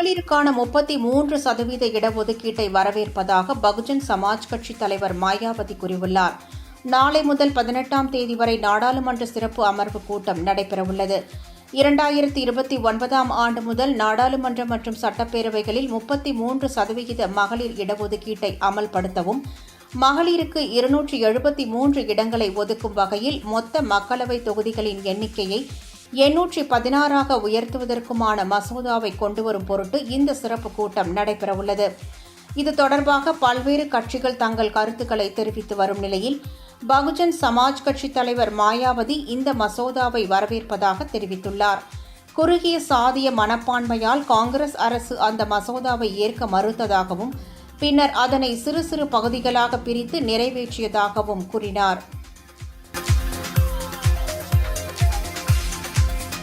மகளிருக்கான 33% இடஒதுக்கீட்டை வரவேற்பதாக பகுஜன் சமாஜ் கட்சி தலைவர் மாயாவதி கூறியுள்ளார். நாளை முதல் 18ஆம் தேதி வரை நாடாளுமன்ற சிறப்பு அமர்வு கூட்டம் நடைபெறவுள்ளது. 2029ஆம் ஆண்டு முதல் நாடாளுமன்ற மற்றும் சட்டப்பேரவைகளில் 33% மகளிர் இடஒதுக்கீட்டை அமல்படுத்தவும், மகளிருக்கு 273 இடங்களை ஒதுக்கும் வகையில் மொத்த மக்களவை தொகுதிகளின் எண்ணிக்கையை 816ஆக உயர்த்துவதற்குமான மசோதாவை கொண்டுவரும் பொருட்டு இந்த சிறப்பு கூட்டம் நடைபெறவுள்ளது. இது தொடர்பாக பல்வேறு கட்சிகள் தங்கள் கருத்துக்களை தெரிவித்து வரும் நிலையில் பகுஜன் சமாஜ் கட்சி தலைவர் மாயாவதி இந்த மசோதாவை வரவேற்பதாக தெரிவித்துள்ளார். குறுகிய சாதிய மனப்பான்மையால் காங்கிரஸ் அரசு அந்த மசோதாவை ஏற்க மறுத்ததாகவும், பின்னர் அதனை சிறு சிறு பகுதிகளாக பிரித்து நிறைவேற்றியதாகவும் கூறினார்.